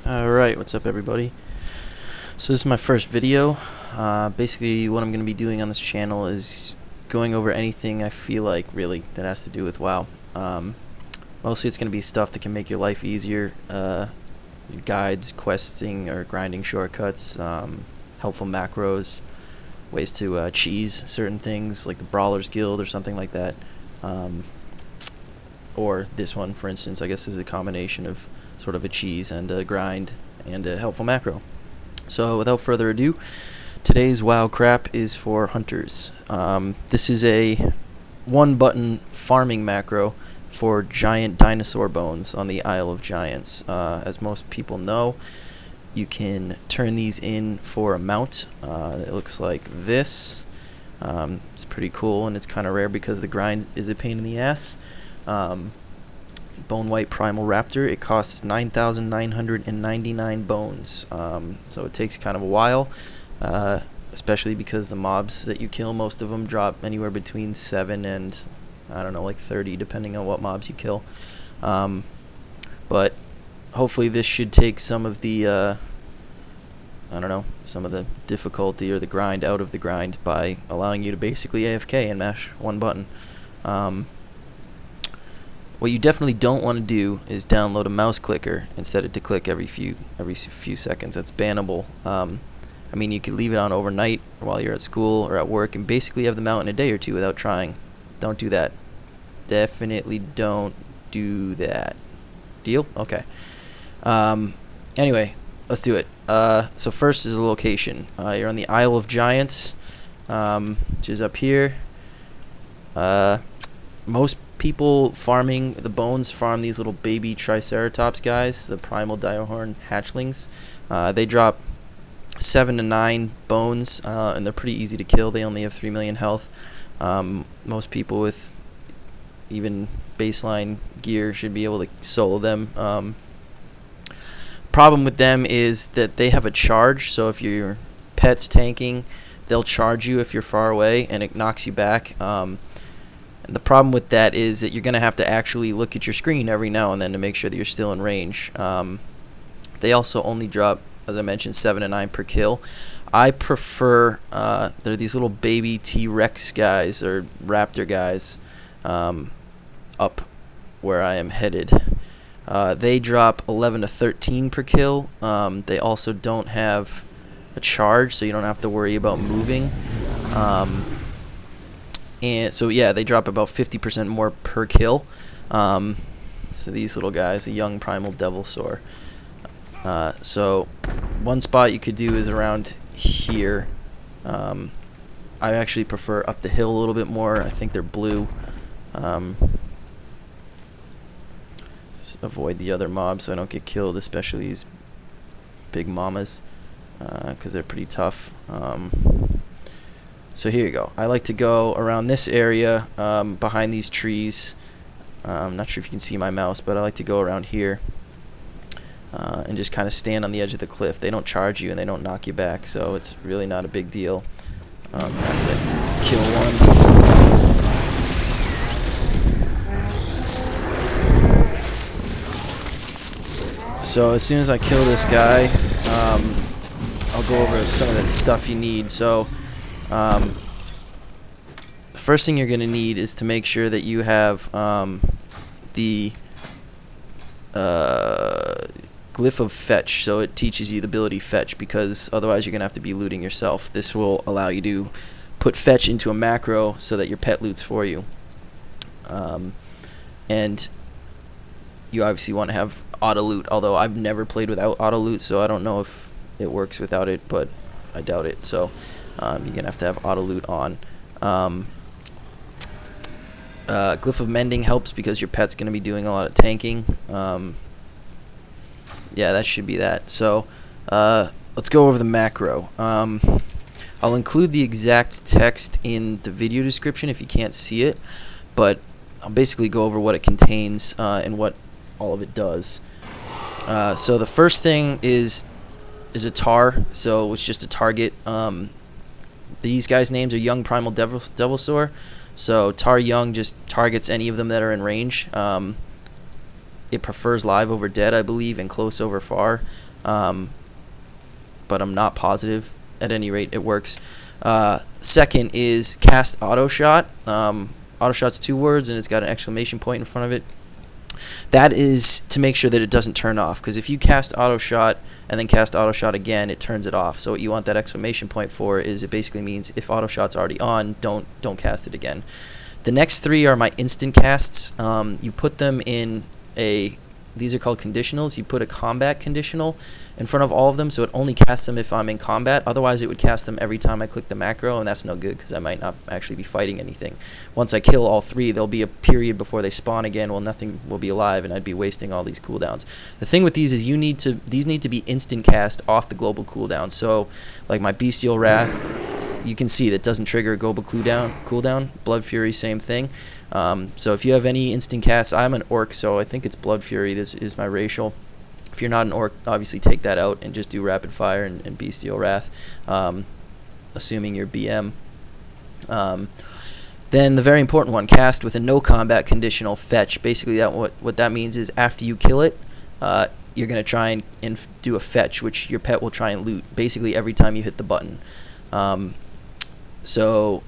Alright, what's up everybody? So this is my first video. Basically what I'm going to be doing on this channel is going over anything I feel like really that has to do with WoW. Mostly it's going to be stuff that can make your life easier, guides, questing or grinding shortcuts, helpful macros, ways to cheese certain things like the Brawlers Guild or something like that. Or this one, for instance, I guess is a combination of sort of a cheese and a grind and a helpful macro. So without further ado, today's WowCrap is for hunters. This is a one-button farming macro for Giant Dinosaur Bones on the Isle of Giants. As most people know, you can turn these in for a mount. It looks like this. It's pretty cool, and it's kind of rare because the grind is a pain in the ass. Bone White Primal Raptor, it costs 9,999 bones, so it takes kind of a while, especially because the mobs that you kill, most of them drop anywhere between 7 and, I don't know, like 30, depending on what mobs you kill. But hopefully this should take some of the, I don't know, some of the difficulty or the grind out of the grind by allowing you to basically AFK and mash one button. What you definitely don't want to do is download a mouse clicker and set it to click every few seconds. That's bannable. I mean, you could leave it on overnight while you're at school or at work and basically have them out in a day or two without trying. Don't do that. Definitely don't do that. Deal? Okay. Anyway, let's do it. So first is the location. You're on the Isle of Giants, which is up here. Most people farming the bones farm these little baby triceratops guys, the primal direhorn hatchlings. They drop 7 to 9 bones, and they're pretty easy to kill. They only have 3 million health. Most people with even baseline gear should be able to solo them. Problem with them is that they have a charge, so if your pet's tanking, they'll charge you if you're far away, and it knocks you back. And the problem with that is that you're going to have to actually look at your screen every now and then to make sure that you're still in range. They also only drop, as I mentioned, 7 to 9 per kill. I prefer, they're these little baby T-Rex guys, or raptor guys, up where I am headed. They drop 11 to 13 per kill. They also don't have a charge, so you don't have to worry about moving. And so yeah, they drop about 50% more per kill. So these little guys, a young Primal Devilsaur. So one spot you could do is around here. I actually prefer up the hill a little bit more. I think they're blue. Just avoid the other mobs so I don't get killed, especially these big mamas, because they're pretty tough. So here you go. I like to go around this area, behind these trees. I'm not sure if you can see my mouse, but I like to go around here and just kind of stand on the edge of the cliff. They don't charge you and they don't knock you back, so it's really not a big deal. I have to kill one. So as soon as I kill this guy, I'll go over some of the stuff you need. So the first thing you're going to need is to make sure that you have the glyph of fetch, so it teaches you the ability fetch, because otherwise you're going to have to be looting yourself. This will allow you to put fetch into a macro so that your pet loots for you. And you obviously want to have auto loot, although I've never played without auto loot, so I don't know if it works without it, but I doubt it. So you're going to have auto loot on. Glyph of mending helps because your pet's going to be doing a lot of tanking. Yeah, that should be that. So let's go over the macro. I'll include the exact text in the video description if you can't see it, but I'll basically go over what it contains and what all of it does. So the first thing is a tar, so it's just a target. These guys' names are Young Primal Devilsaur. So Tar Young just targets any of them that are in range. It prefers live over dead, I believe, and close over far. but I'm not positive. At any rate, it works. Second is cast auto shot. Auto shot's 2 words, and it's got an exclamation point in front of it. That is to make sure that it doesn't turn off, because if you cast auto shot and then cast auto shot again, it turns it off. So what you want that exclamation point for is it basically means if auto shot's already on, don't cast it again. The next 3 are my instant casts. You put them in these are called conditionals. You put a combat conditional in front of all of them, so it only casts them if I'm in combat. Otherwise, it would cast them every time I click the macro, and that's no good because I might not actually be fighting anything. Once I kill all 3, there'll be a period before they spawn again. Well, nothing will be alive, and I'd be wasting all these cooldowns. The thing with these is these need to be instant cast off the global cooldown. So, like my Bestial Wrath, you can see that doesn't trigger a global cooldown. Blood Fury, same thing. So if you have any instant casts, I'm an orc, so I think it's Blood Fury. This is my racial. If you're not an orc, obviously take that out and just do rapid fire and Bestial Wrath, assuming you're BM. Then the very important one, cast with a no combat conditional, fetch. Basically, what that means is after you kill it, you're going to try and do a fetch, which your pet will try and loot basically every time you hit the button. So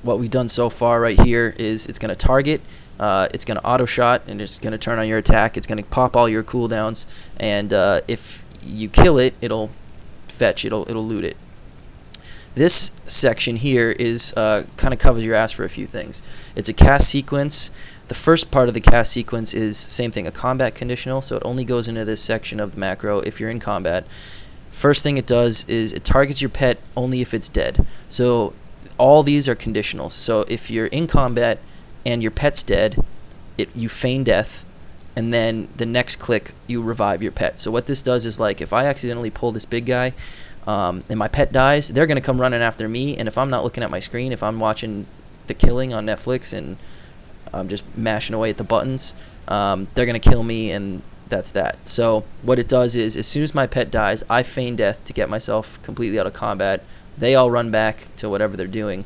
what we've done so far right here is it's going to target, it's going to auto shot, and it's going to turn on your attack. It's going to pop all your cooldowns, and if you kill it, it'll fetch, it'll loot it. This section here is kind of covers your ass for a few things. It's a cast sequence. The first part of the cast sequence is same thing, a combat conditional, so it only goes into this section of the macro if you're in combat. First thing it does is it targets your pet only if it's dead. So all these are conditionals. So if you're in combat and your pet's dead, you feign death, and then the next click you revive your pet. So what this does is, like, if I accidentally pull this big guy and my pet dies, they're going to come running after me, and if I'm not looking at my screen, if I'm watching The Killing on Netflix and I'm just mashing away at the buttons, they're going to kill me, and that's that. So what it does is, as soon as my pet dies, I feign death to get myself completely out of combat. They all run back to whatever they're doing,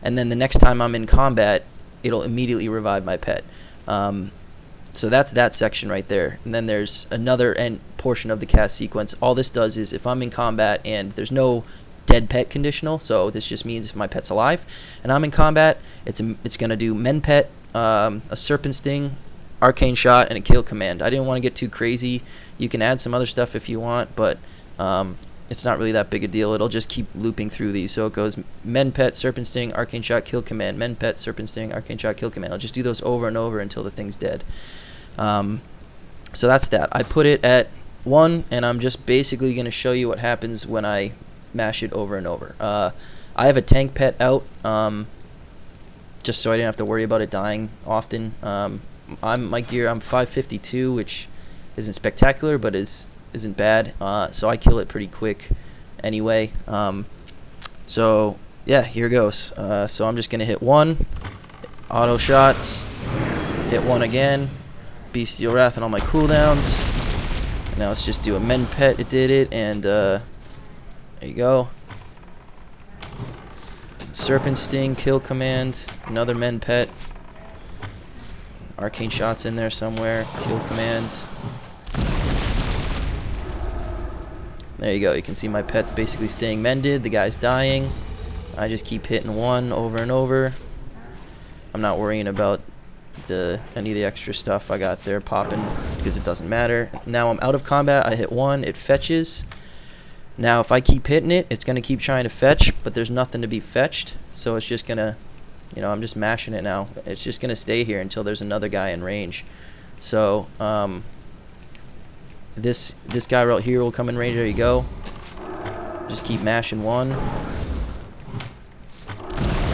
and then the next time I'm in combat, it'll immediately revive my pet. So that's that section right there. And then there's another portion of the cast sequence. All this does is, if I'm in combat and there's no dead pet conditional, so this just means if my pet's alive and I'm in combat, it's going to do men pet, a Serpent Sting, Arcane Shot, and a kill command. I didn't want to get too crazy. You can add some other stuff if you want, but it's not really that big a deal. It'll just keep looping through these. So it goes men pet, Serpent Sting, Arcane Shot, kill command, men pet, Serpent Sting, Arcane Shot, kill command. I'll just do those over and over until the thing's dead. So that's that. I put it at 1, and I'm just basically going to show you what happens when I mash it over and over. I have a tank pet out, just so I didn't have to worry about it dying often. My gear, I'm 552, which isn't spectacular, but isn't bad. So I kill it pretty quick anyway. So yeah, here goes. So I'm just gonna hit 1, auto shots, hit 1 again, Bestial Wrath and all my cooldowns. Now let's just do a men pet. It did it, and there you go. Serpent Sting, kill command, another men pet. Arcane Shot's in there somewhere, kill command. There you go. You can see my pet's basically staying mended. The guy's dying. I just keep hitting 1 over and over. I'm not worrying about any of the extra stuff I got there popping because it doesn't matter. Now I'm out of combat. I hit 1. It fetches. Now if I keep hitting it, it's going to keep trying to fetch, but there's nothing to be fetched. So it's just going to, I'm just mashing it now. It's just going to stay here until there's another guy in range. So, this guy right here will come in range. There you go. Just keep mashing 1.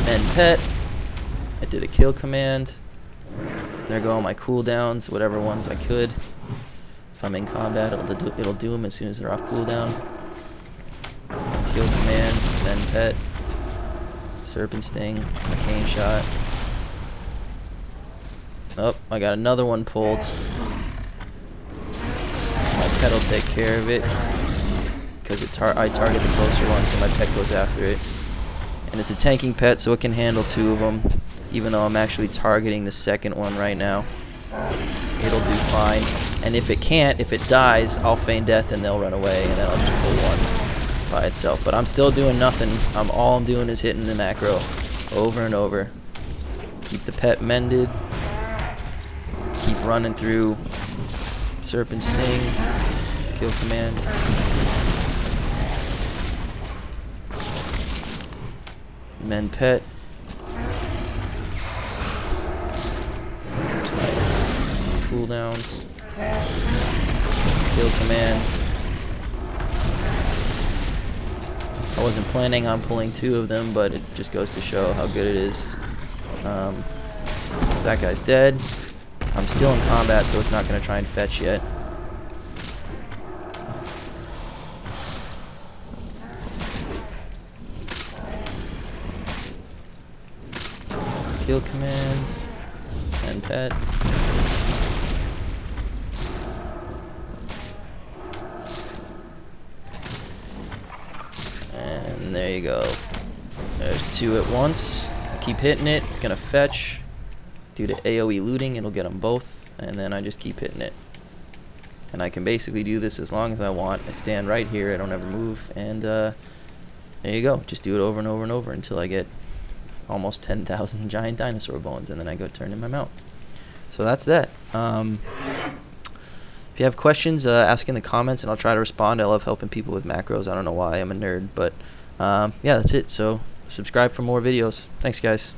And pet. I did a kill command. There go all my cooldowns, whatever ones I could. If I'm in combat, it'll do them as soon as they're off cooldown. Kill commands, then pet. Serpent Sting, Arcane Shot. Oh, I got another one pulled. My pet will take care of it because I target the closer one, so my pet goes after it. And it's a tanking pet, so it can handle 2 of them, even though I'm actually targeting the second one right now. it'll do fine. And if it can't, if it dies, I'll Feign Death and they'll run away, and then I'll just pull one by itself. But I'm still doing nothing. All I'm doing is hitting the macro over and over. Keep the pet mended. Keep running through Serpent Sting, kill command. Mend pet. There's my cooldowns. Kill commands. I wasn't planning on pulling 2 of them, but it just goes to show how good it is. So that guy's dead. I'm still in combat, so it's not going to try and fetch yet. Kill commands and pet. And there you go. There's 2 at once. Keep hitting it. It's going to fetch. Due to AoE looting, it'll get them both, and then I just keep hitting it. And I can basically do this as long as I want. I stand right here, I don't ever move, and there you go. Just do it over and over and over until I get almost 10,000 Giant Dinosaur Bones, and then I go turn in my mount. So that's that. If you have questions, ask in the comments, and I'll try to respond. I love helping people with macros. I don't know why, I'm a nerd, but yeah, that's it. So subscribe for more videos. Thanks, guys.